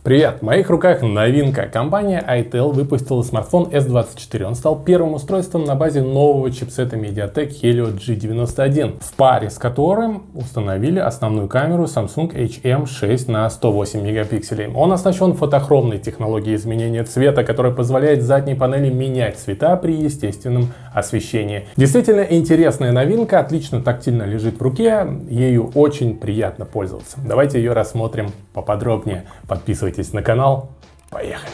Привет! В моих руках новинка. Компания itel выпустила смартфон S24. Он стал первым устройством на базе нового чипсета MediaTek Helio G91, в паре с которым установили основную камеру Samsung HM6 на 108 мегапикселей. Он оснащен фотохромной технологией изменения цвета, которая позволяет задней панели менять цвета при естественном освещении. Действительно интересная новинка, отлично тактильно лежит в руке, ею очень приятно пользоваться. Давайте ее рассмотрим поподробнее. Подписывайтесь на канал. Поехали!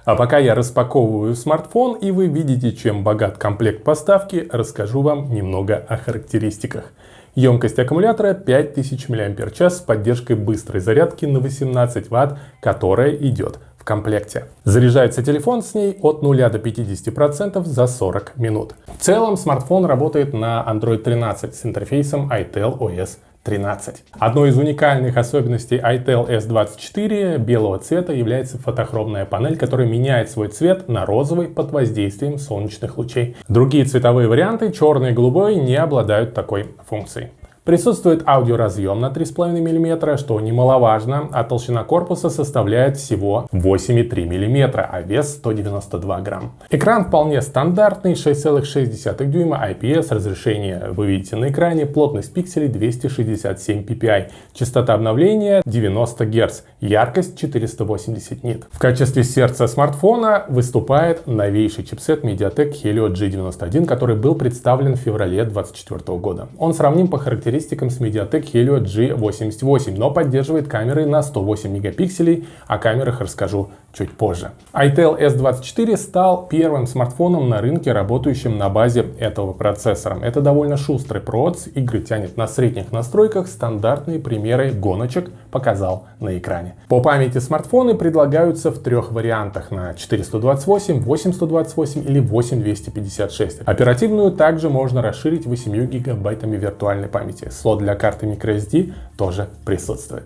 А пока я распаковываю смартфон и вы видите, чем богат комплект поставки, расскажу вам немного о характеристиках. Емкость аккумулятора 5000 мАч с поддержкой быстрой зарядки на 18 Вт, которая идет в комплекте. Заряжается телефон с ней от 0 до 50% за 40 минут. В целом смартфон работает на Android 13 с интерфейсом itel OS 13. Одной из уникальных особенностей itel S24 белого цвета является фотохромная панель, которая меняет свой цвет на розовый под воздействием солнечных лучей. Другие цветовые варианты, черный и голубой, не обладают такой функцией. Присутствует аудиоразъем на 3,5 мм, что немаловажно, а толщина корпуса составляет всего 8,3 мм, а вес 192 грамм. Экран вполне стандартный, 6,6 дюйма, IPS, разрешение вы видите на экране, плотность пикселей 267 ppi, частота обновления 90 Гц, яркость 480 нит. В качестве сердца смартфона выступает новейший чипсет MediaTek Helio G91, который был представлен в феврале 2024 года. Он сравним по характеристикам с MediaTek Helio G88, но поддерживает камеры на 108 мегапикселей, о камерах расскажу чуть позже. itel S24 стал первым смартфоном на рынке, работающим на базе этого процессора. Это довольно шустрый проц, игры тянет на средних настройках, стандартные примеры гоночек показал на экране. По памяти смартфоны предлагаются в трех вариантах: на 428, 8128 или 8256. Оперативную также можно расширить 8 гигабайтами виртуальной памяти. Слот для карты microSD тоже присутствует.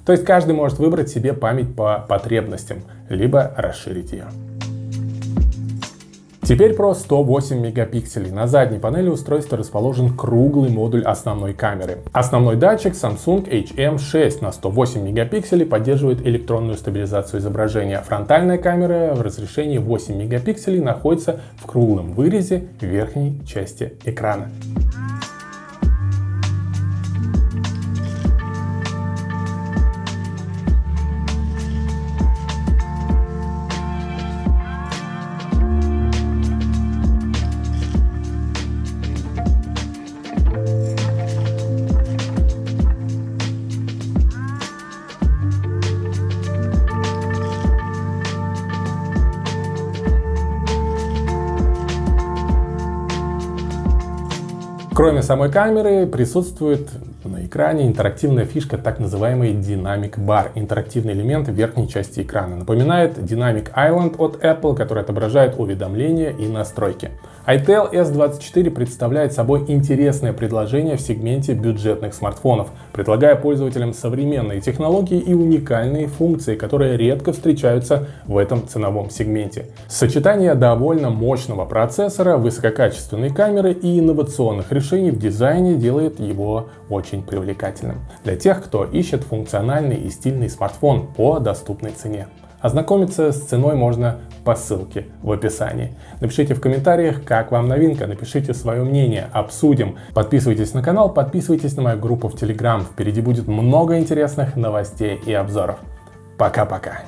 То есть каждый может выбрать себе память по потребностям, либо расширить ее. Теперь про 108 мегапикселей. На задней панели устройства расположен круглый модуль основной камеры. Основной датчик Samsung HM6 на 108 мегапикселей поддерживает электронную стабилизацию изображения. Фронтальная камера в разрешении 8 мегапикселей находится в круглом вырезе в верхней части экрана. Кроме самой камеры присутствует на экране интерактивная фишка, так называемый Dynamic Bar, интерактивный элемент в верхней части экрана. Напоминает Dynamic Island от Apple, который отображает уведомления и настройки. itel S24 представляет собой интересное предложение в сегменте бюджетных смартфонов, предлагая пользователям современные технологии и уникальные функции, которые редко встречаются в этом ценовом сегменте. Сочетание довольно мощного процессора, высококачественной камеры и инновационных решений в дизайне делает его очень привлекательным для тех, кто ищет функциональный и стильный смартфон по доступной цене. Ознакомиться с ценой можно по ссылке в описании. Напишите в комментариях, как вам новинка, напишите свое мнение, обсудим. Подписывайтесь на канал, подписывайтесь на мою группу в Telegram. Впереди будет много интересных новостей и обзоров. Пока-пока.